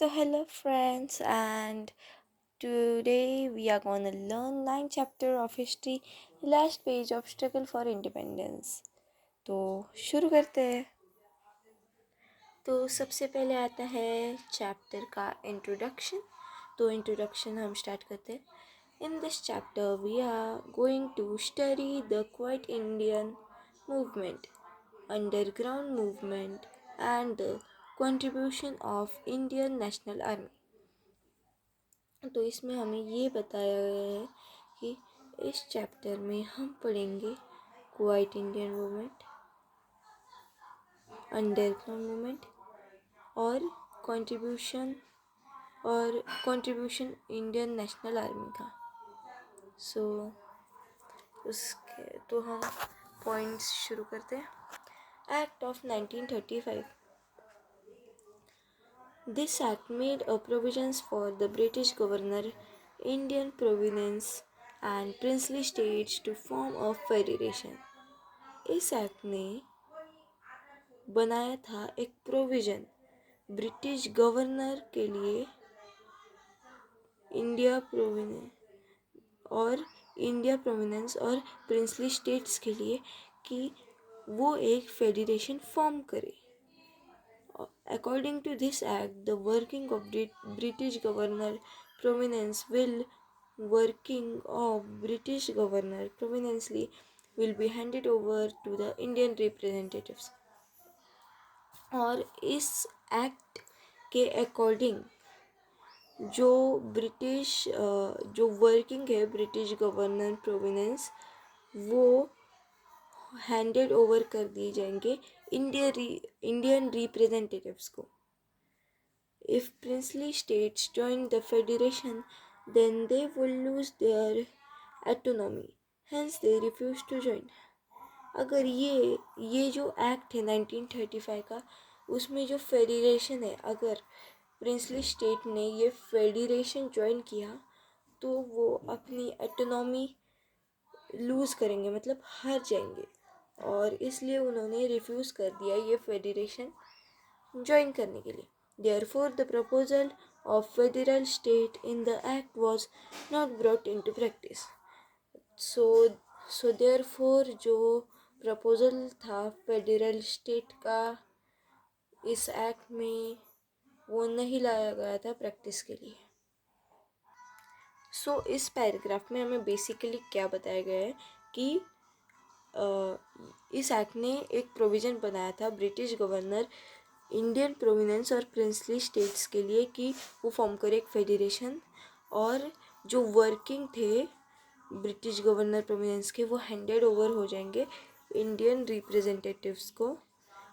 So hello friends, and today we are gonna learn 9th chapter of history, last page of struggle for independence. तो शुरू करते हैं। तो सबसे पहले आता है चैप्टर का इंट्रोडक्शन। तो इंट्रोडक्शन हम स्टार्ट करते हैं। In this chapter we are going to study the quit Indian movement, underground movement and the contribution of Indian national army. तो इसमें हमें ये बताया गया है कि इस चैप्टर में हम पढ़ेंगे quit Indian movement, underground movement और contribution contribution Indian national Army का। सो उसके तो हम पॉइंट्स शुरू करते हैं। Act of 1935। This act made a provisions for the British governor, Indian province and princely states to form a federation. इस एक्ट ने बनाया था एक प्रोविज़न ब्रिटिश गवर्नर के लिए, इंडिया प्रोविनेंस और प्रिंसली स्टेट्स के लिए कि वो एक फेडरेशन फॉर्म करे। According to this act, the working of British governor province will be handed over to the Indian representatives. और इस एक्ट के अकॉर्डिंग जो वर्किंग है ब्रिटिश गवर्नर प्रोविनेंस, वो हैंडेड ओवर कर दिए जाएंगे इंडियन रिप्रेजेंटेटिव्स को। If princely states join the federation, then they will lose their autonomy. Hence they refuse to join. अगर ये जो एक्ट है 1935 का, उसमें जो फेडरेशन है, अगर प्रिंसली स्टेट ने ये फेडरेशन ज्वाइन किया तो वो अपनी ऑटोनॉमी लूज़ करेंगे, मतलब हार जाएंगे, और इसलिए उन्होंने रिफ्यूज़ कर दिया ये फेडरेशन ज्वाइन करने के लिए। Therefore, the proposal of federal state in the act was not brought into practice. So therefore जो प्रपोजल था फेडरल स्टेट का इस एक्ट में, वो नहीं लाया गया था प्रैक्टिस के लिए। इस पैराग्राफ में हमें बेसिकली क्या बताया गया है कि इस एक्ट ने एक प्रोविज़न बनाया था ब्रिटिश गवर्नर, इंडियन प्रोविनेंस और प्रिंसली स्टेट्स के लिए कि वो फॉर्म करे एक फेडरेशन, और जो वर्किंग थे ब्रिटिश गवर्नर प्रोविनेंस के, वो हैंडेड ओवर हो जाएंगे इंडियन रिप्रेजेंटेटिव्स को।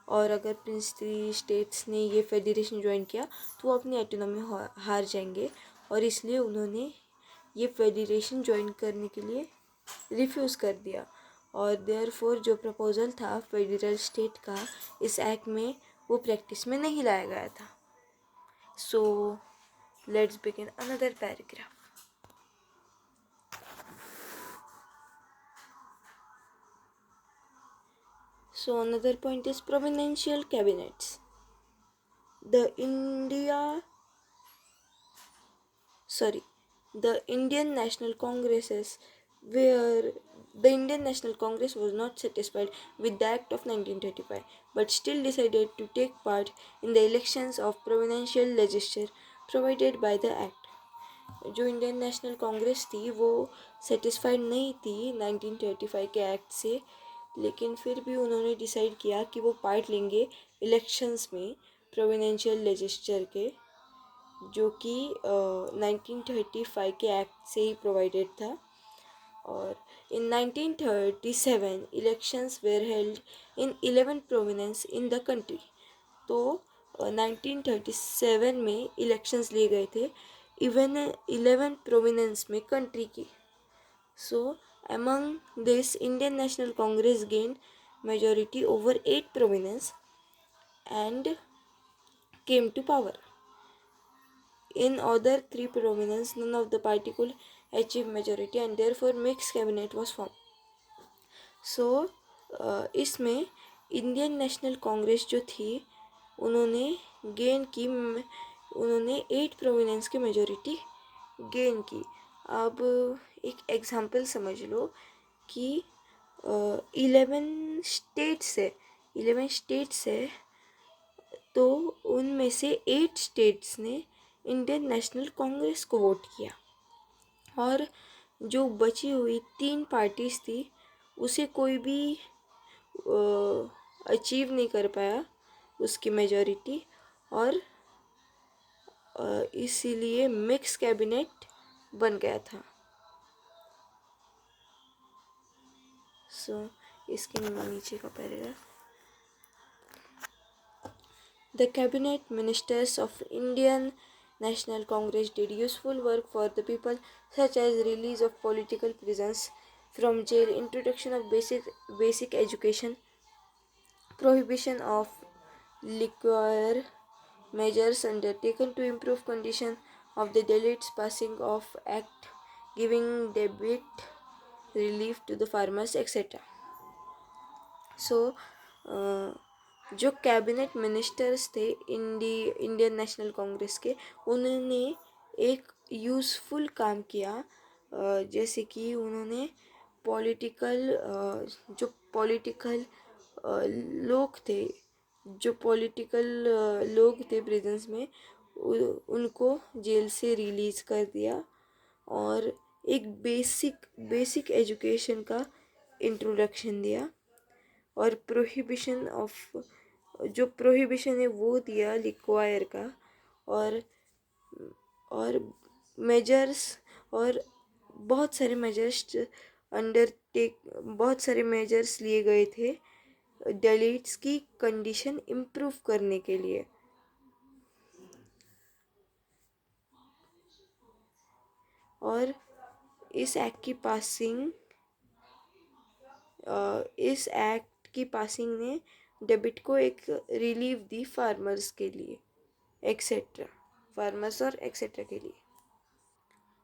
और अगर प्रिंसली स्टेट्स ने ये फेडरेशन ज्वाइन किया तो वो अपनी ऑटोनॉमी हार जाएंगे, और इसलिए उन्होंने ये फेडरेशन ज्वाइन करने के लिए रिफ्यूज़ कर दिया। और देयरफॉर जो प्रपोजल था फेडरल स्टेट का इस एक्ट में, वो प्रैक्टिस में नहीं लाया गया था। सो let's begin another paragraph. So another point is provincial cabinets. The Indian National Congresses, where the Indian National Congress was not satisfied with the Act of 1935, but still decided to take part in the elections of provincial legislature provided by the Act. जो Indian national Congress थी वो satisfied नहीं थी 1935 के act से, लेकिन फिर भी उन्होंने डिसाइड किया कि वो पार्ट लेंगे इलेक्शंस में प्रोविडेंशियल लेजिस्लेचर के, जो कि 1935 के एक्ट से ही प्रोवाइडेड था। और in 1937 elections were held in 11 provinces in the country. तो 1937 में इलेक्शंस लिए गए थे इवन 11 प्रोविनेंस में कंट्री की। सो among this Indian national Congress gain majority over 8 provinces and came to power. In other 3 provinces, none of the party could achieve majority and therefore mixed cabinet was formed. इसमें Indian national Congress जो थी, उन्होंने gain की उन्होंने 8 provenance की majority gain की। अब एक एग्जांपल समझ लो कि 11 स्टेट्स है तो उनमें से 8 स्टेट्स ने इंडियन नेशनल कांग्रेस को वोट किया और जो बची हुई 3 पार्टीज थी उसे कोई भी अचीव नहीं कर पाया उसकी मेजॉरिटी, और इसीलिए मिक्स कैबिनेट बन गया था। इसके नीचे का paragraph, the cabinet ministers of Indian National Congress did useful work for the people, such as release of political prisoners from jail, introduction of basic education, prohibition of liquor, measures undertaken to improve condition of the delegates, passing of act giving debt relief to the farmers, etc. सो जो cabinet ministers थे Indian national Congress के, उन्होंने एक useful काम किया। जैसे कि उन्होंने पॉलिटिकल लोग थे प्रिजन्स में, उनको जेल से रिलीज़ कर दिया और एक बेसिक एजुकेशन का इंट्रोडक्शन दिया और प्रोहिबिशन है वो दिया लिक्वायर का, और और मेजर्स और बहुत सारे मेजर्स लिए गए थे डेलीट्स की कंडीशन इम्प्रूव करने के लिए। और इस एक्ट की पासिंग ने डेबिट को एक रिलीफ दी फार्मर्स के लिए एक्सेट्रा, फार्मर्स और एक्सेट्रा के लिए।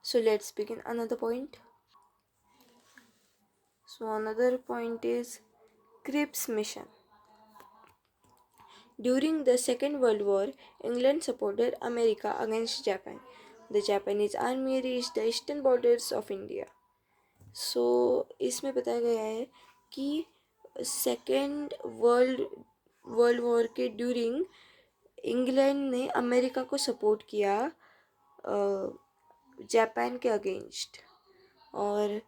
So let's begin another point. So another point is Cripps mission. During the Second World War, England supported America against Japan. The Japanese army reached the eastern borders of India. So इसमें बताया गया है कि second world war के during England ने America को support किया Japan के अगेंस्ट, और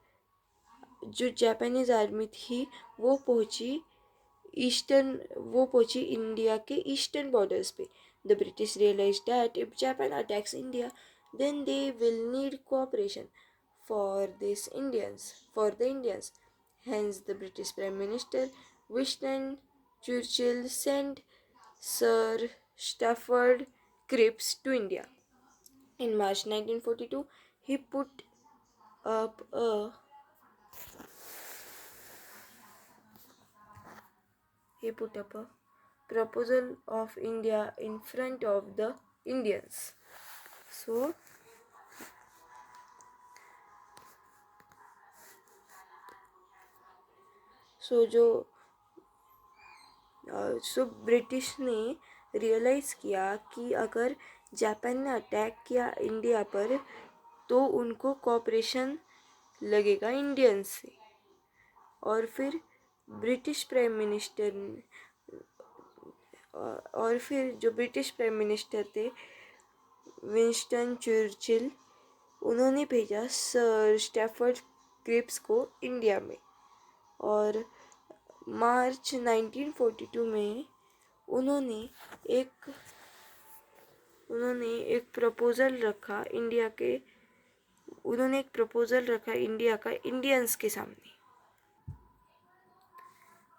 जो जापानीज आर्मी थी वो पहुंची इंडिया के ईस्टर्न बॉर्डर्स पे। The British realise that if Japan attacks India then they will need cooperation for the Indians. Hence, the British Prime Minister Winston Churchill sent Sir Stafford Cripps to India. In March 1942, he put up a proposal of India in front of the Indians. So British ने realise किया कि अगर Japan ने attack किया India पर तो उनको cooperation लगेगा इंडियंस से, और फिर जो ब्रिटिश प्राइम मिनिस्टर थे विंस्टन चर्चिल, उन्होंने भेजा सर स्टैफर्ड क्रिप्स को इंडिया में, और मार्च 1942 में उन्होंने एक प्रपोजल रखा इंडिया का इंडियंस के सामने।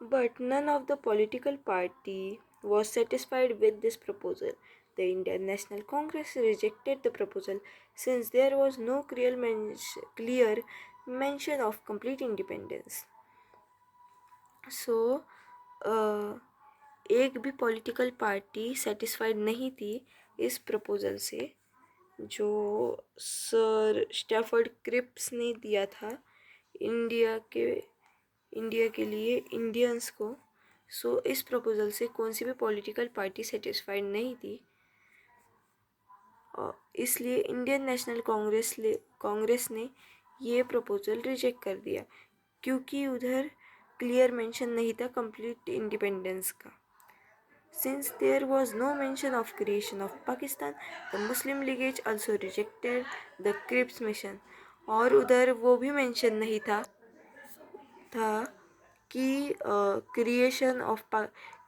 But none of the political party was satisfied with this proposal. The Indian National Congress rejected the proposal since there was no clear mention of complete independence. So, एक भी political party satisfied नहीं थी इस proposal से जो sir Stafford Cripps ने दिया था इंडिया के लिए इंडियंस को। सो इस प्रपोजल से कौन सी भी पॉलिटिकल पार्टी सेटिस्फाइड नहीं थी। इसलिए इंडियन नेशनल कांग्रेस ने ये प्रपोजल रिजेक्ट कर दिया, क्योंकि उधर क्लियर मेंशन नहीं था कंप्लीट इंडिपेंडेंस का. Since there was no mention of creation of Pakistan, the Muslim League also rejected the Cripps mission. और उधर वो भी मेंशन नहीं था कि क्रिएशन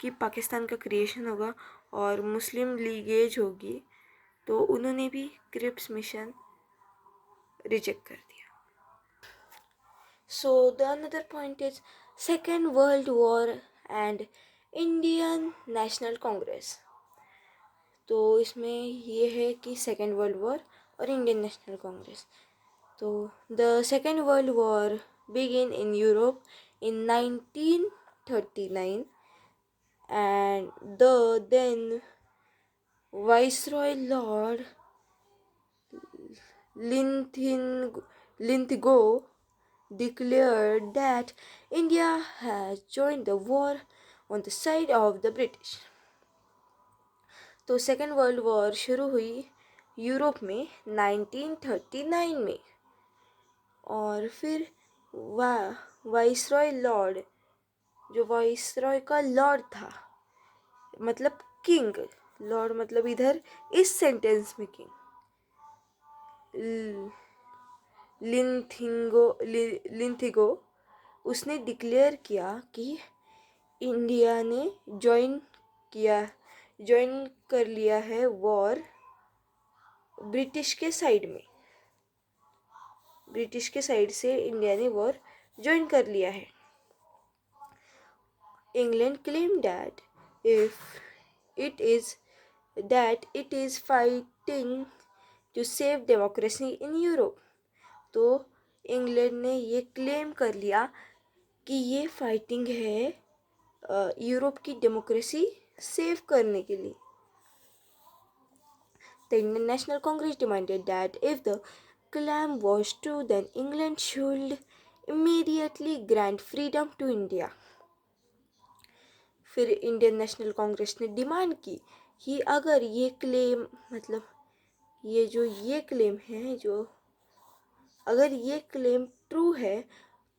कि पाकिस्तान का क्रिएशन होगा और मुस्लिम लीगेज होगी, तो उन्होंने भी क्रिप्स मिशन रिजेक्ट कर दिया. So the another point is Second World War and Indian national Congress. तो इसमें ये है कि सेकेंड वर्ल्ड वॉर और इंडियन नेशनल कांग्रेस. तो the second world war begin in Europe in 1939 and the then Viceroy Lord Linlithgow declared that India has joined the war on the side of the British. तो second world war शुरू हुई Europe में 1939 में, और फिर viceroy Lord, जो viceroy का Lord था, मतलब किंग, लॉर्ड मतलब इधर इस सेंटेंस में किंग, लिंथिगो, उसने डिक्लेयर किया कि इंडिया ने ज्वाइन कर लिया है वॉर ब्रिटिश के साइड में. ब्रिटिश के साइड से इंडिया ने वॉर ज्वाइन कर लिया है. England claim that it is fighting to save democracy in Europe. तो इंग्लैंड ने ये क्लेम कर लिया कि ये फाइटिंग है यूरोप की डेमोक्रेसी सेव करने के लिए. The Indian National Congress demanded that if the claim was true, then England should immediately grant freedom to India. फिर इंडियन नेशनल कांग्रेस ने डिमांड की कि अगर ये क्लेम, मतलब ये क्लेम है, अगर ये क्लेम ट्रू है,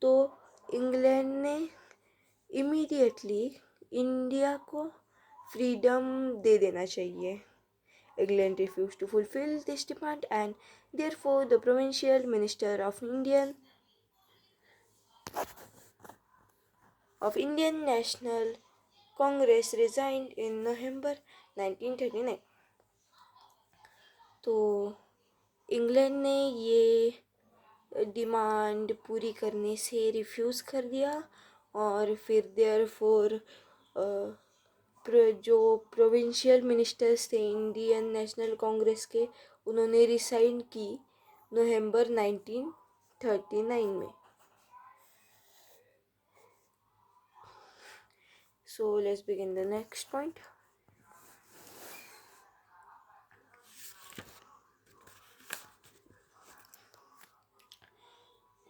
तो इंग्लैंड ने इमीडिएटली इंडिया को फ्रीडम दे देना चाहिए. England refused to fulfill this demand, and therefore the provincial minister of Indian National Congress resigned in November 1939. तो इंग्लैंड ने ये डिमांड पूरी करने से रिफ्यूज़ कर दिया, और फिर देयरफॉर जो प्रोविंशियल मिनिस्टर्स थे इंडियन नेशनल कांग्रेस के, उन्होंने रिसाइन की नवंबर 1939 में. So let's begin the next point.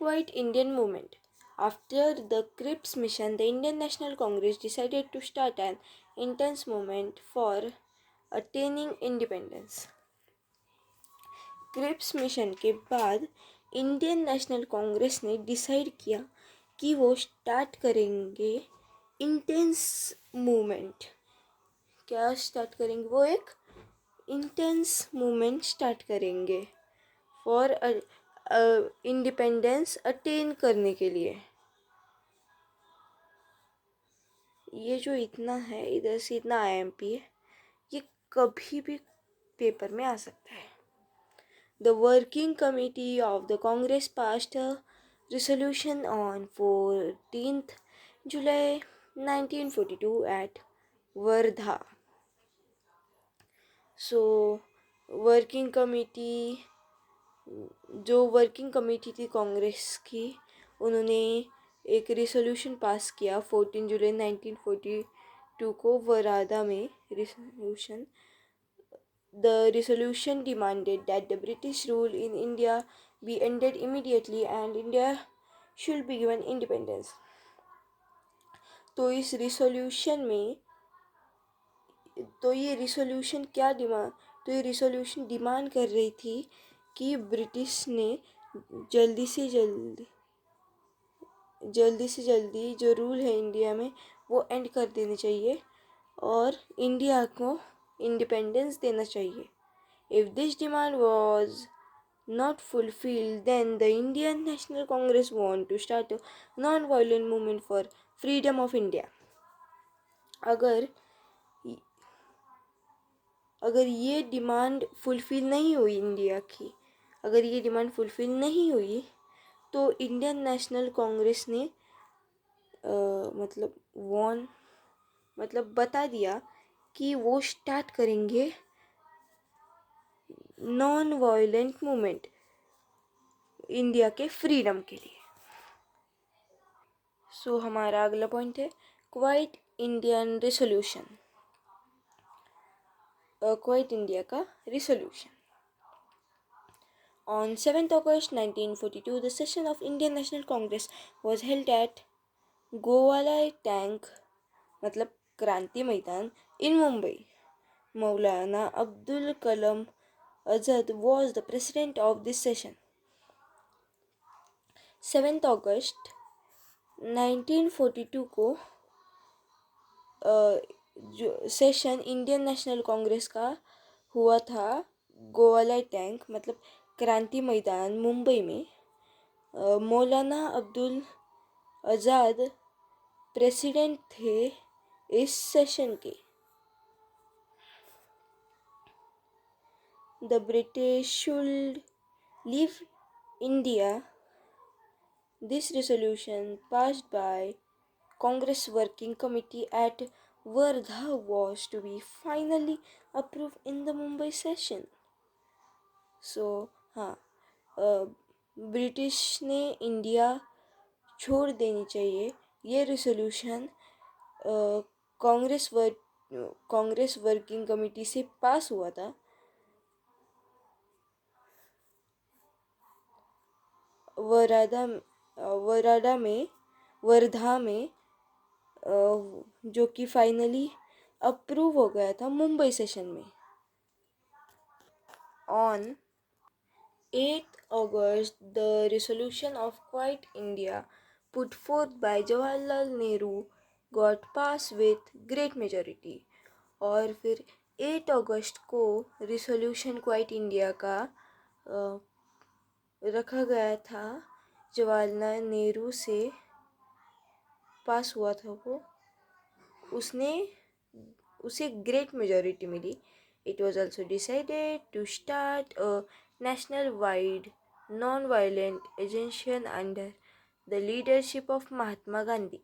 White Indian movement. After the Cripps mission, the Indian National Congress decided to start an intense movement for attaining independence. Cripps mission के बाद Indian national Congress ने decide किया कि वो start करेंगे intense movement. क्या start करेंगे? वो एक इंटेंस मूवमेंट स्टार्ट करेंगे फॉर इंडिपेंडेंस अटेन करने के लिए. ये जो इतना है, इधर से इतना IMP है, ये कभी भी पेपर में आ सकता है. The working committee of the Congress passed a resolution on 14th July 1942 at Wardha. So, working committee थी कांग्रेस की, उन्होंने एक रिसोल्यूशन पास किया 14 जुलाई 1942 को वरादा में. The resolution demanded that the British rule in India be ended immediately and India should be given independence. तो ये resolution क्या तो ये रिसोल्यूशन डिमांड कर रही थी कि ब्रिटिश ने जल्दी से जल्दी जो रूल है इंडिया में वो एंड कर देने चाहिए और इंडिया को इंडिपेंडेंस देना चाहिए. If this demand was not fulfilled, then the Indian National Congress want to start a non-violent movement for freedom of India. अगर अगर ये डिमांड फुलफिल नहीं हुई इंडिया की, अगर ये डिमांड फुलफिल नहीं हुई तो इंडियन नेशनल कांग्रेस ने मतलब बता दिया कि वो स्टार्ट करेंगे नॉन वायलेंट मूवमेंट इंडिया के फ्रीडम के लिए. सो हमारा अगला पॉइंट है quite Indian resolution. Quite India का resolution. On 7th August 1942, the session of Indian National Congress was held at Gowalia tank मतलब क्रांति मैदान in Mumbai. Maulana Abdul Kalam Azad was the president of this session. 7th August 1942 को जो session Indian national Congress का हुआ था गोवाला tank मतलब क्रांति मैदान मुंबई में. मौलाना अब्दुल आज़ाद प्रेसिडेंट थे इस सेशन के. The British should leave India. This resolution passed by Congress Working Committee at Wardha was to be finally approved in the Mumbai session. So हाँ, ब्रिटिश ने इंडिया छोड़ देनी चाहिए ये रिसोल्यूशन कांग्रेस वर्किंग कमेटी से पास हुआ था. वर्धा में जो कि फाइनली अप्रूव हो गया था मुंबई सेशन में. On 8th August, the resolution of Quiet India put forth by Jawaharlal Nehru got passed with great majority. और फिर 8 अगस्त को रिसोल्यूशन क्वाइट इंडिया का रखा गया था जवाहरलाल नेहरू से पास हुआ था वो. उसे ग्रेट मेजॉरिटी मिली. It was also decided to start a national-wide non-violent agitation under the leadership of Mahatma Gandhi.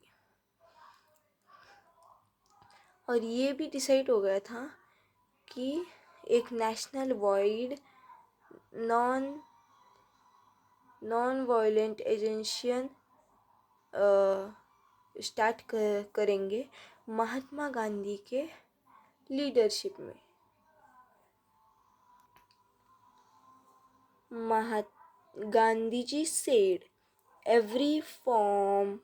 और ये भी डिसाइड हो गया था कि एक national wide non violent एजेंशन start करेंगे महात्मा गांधी के लीडरशिप में. Gandhi ji said, every from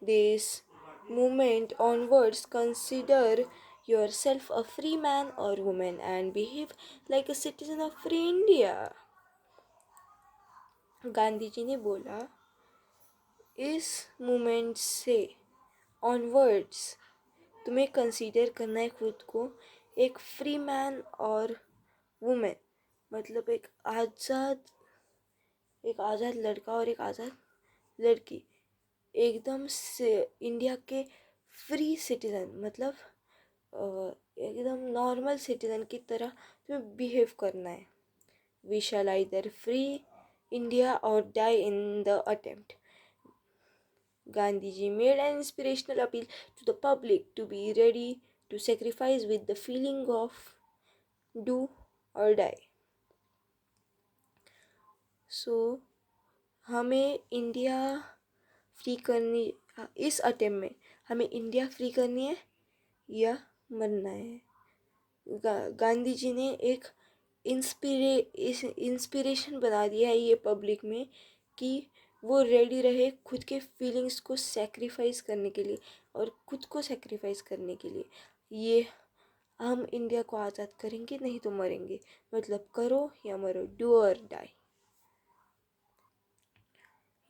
this moment onwards, consider yourself a free man or woman and behave like a citizen of free India. Gandhi ji ने बोला इस मोमेंट से ऑनवर्ड्स तुम्हें consider करना है खुद को एक फ्री मैन और वुमेन मतलब एक आज़ाद लड़का और एक आज़ाद लड़की एकदम से इंडिया के फ्री सिटीज़न मतलब एकदम नॉर्मल सिटीज़न की तरह तुम्हें बिहेव करना है. We shall either free India or die in the attempt. Gandhiji made an inspirational appeal to the public to be ready to sacrifice with the feeling of do or die. So हमें India free करनी इस attempt में हमें India free करनी है या मरना है. गांधी जी ने एक इंस्पिरेशन बना दिया है ये पब्लिक में कि वो रेडी रहे खुद के फीलिंग्स को सेक्रीफाइस करने के लिए और खुद को सेक्रीफाइस करने के लिए. ये हम इंडिया को आज़ाद करेंगे, नहीं तो मरेंगे, मतलब करो या मरो, डू और डाई।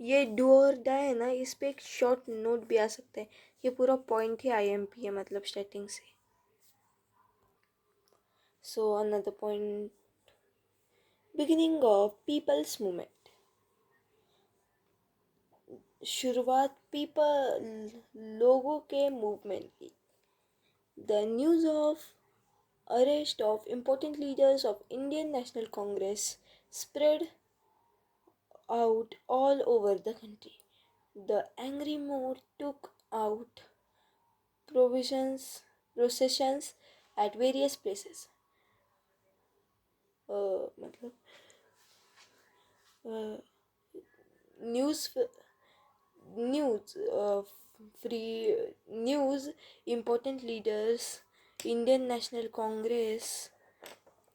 ये डू और डाई है ना, इस पे एक शॉर्ट नोट भी आ सकता है, ये पूरा पॉइंट ही IMP है, मतलब स्टार्टिंग से। सो another point, beginning of people's movement. शुरुआत लोगों के मूवमेंट की। The news of arrest of important leaders of Indian National Congress spread out all over the country. The angry mob took out processions at various places. मतलब news news free news important leaders Indian national Congress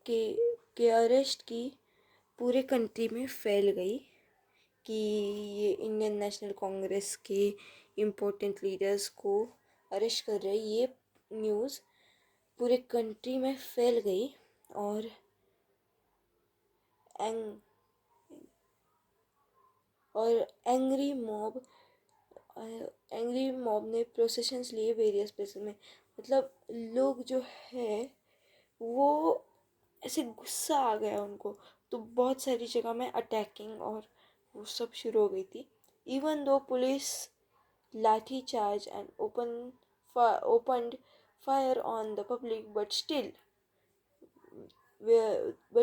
के arrest की पूरे country में फैल गई कि ये Indian national Congress के इम्पोर्टेंट लीडर्स को अरेस्ट कर रहे, ये न्यूज़ पूरे कंट्री में फैल गई। और एंग्री मॉब ने प्रोसेशंस लिए वेरियस प्लेसेस में, मतलब लोग जो है वो ऐसे गुस्सा आ गया उनको, तो बहुत सारी जगह में अटैकिंग और वो सब शुरू हो गई थी। Even though police lathi charge and opened fire on the public, but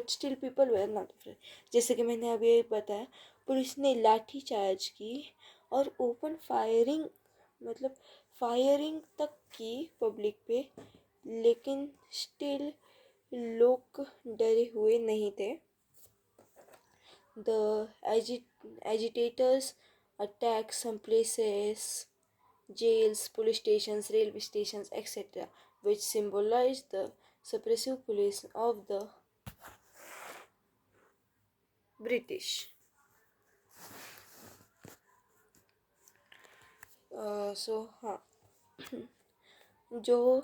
still people were not afraid. जैसे कि मैंने अभी बताया, पुलिस ने लाठी चार्ज की और ओपन फायरिंग, मतलब फायरिंग तक की पब्लिक पे, लेकिन स्टिल लोग डरे हुए नहीं थे। The agitators attacked some places, jails, police stations, railway stations, etc., which symbolized the suppressive police of the British. हाँ, जो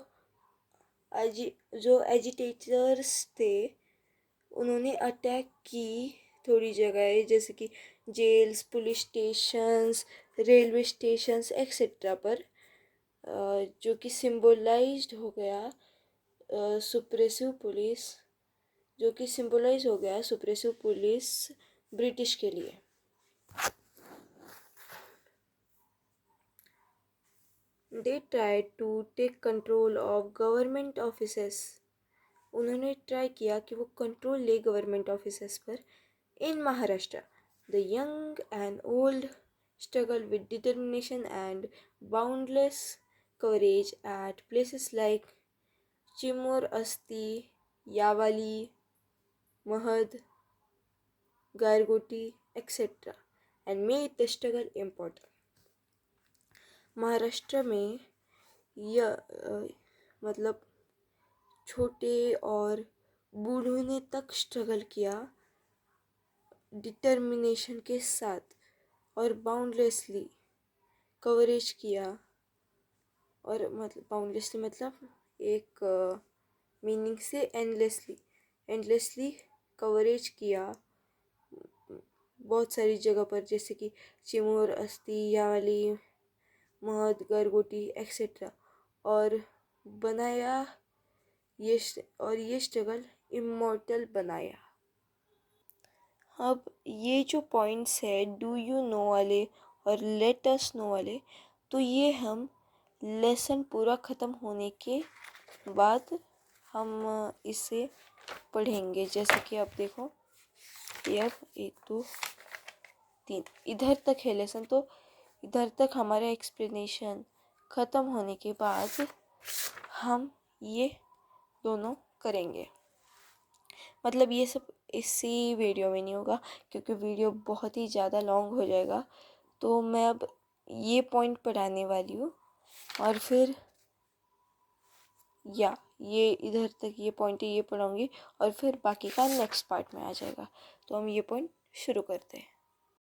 एजिटेटर्स थे उन्होंने अटैक की थोड़ी जगह, जैसे कि jails, police stations, railway stations etcetera पर, जो कि सिंबलाइज्ड हो गया सुप्रेसिव पुलिस, जो कि सिंबलाइज हो गया सुप्रेसिव पुलिस ब्रिटिश के लिए। They tried to take control of government offices. उन्होंने ट्राई किया कि वो कंट्रोल ले गवर्नमेंट ऑफिसेस पर। In Maharashtra, the young and old struggle with determination and boundless courage at places like Chimor Asti, Yavali, Mahad, Gargoti, etc. and made the struggle important. Maharashtra में मतलब छोटे और बूढ़ों ने तक स्ट्रगल किया डिटर्मिनेशन के साथ और बाउंडलेसली कवरेज किया। और मतलब बाउंडलेसली मतलब एक मीनिंग से एंडलेसली कवरेज किया बहुत सारी जगह पर, जैसे कि चिमूर, अस्ती, यावली, महद, गरगोटी एक्सेट्रा, और बनाया ये स्ट्रगल इमॉर्टल बनाया। अब ये जो पॉइंट्स है डू यू नो वाले और लेट अस नो वाले, तो ये हम लेसन पूरा ख़त्म होने के बाद हम इसे पढ़ेंगे। जैसे कि अब देखो, ये अब 1 2 3 इधर तक है लेसन, तो इधर तक हमारा एक्सप्लेनेशन ख़त्म होने के बाद हम ये दोनों करेंगे। मतलब ये सब इसी वीडियो में नहीं होगा क्योंकि वीडियो बहुत ही ज़्यादा लॉन्ग हो जाएगा। तो मैं अब ये पॉइंट पढ़ाने वाली हूँ और फिर ये इधर तक ये पॉइंट ये पढ़ाऊँगी और फिर बाकी का नेक्स्ट पार्ट में आ जाएगा। तो हम ये पॉइंट शुरू करते हैं।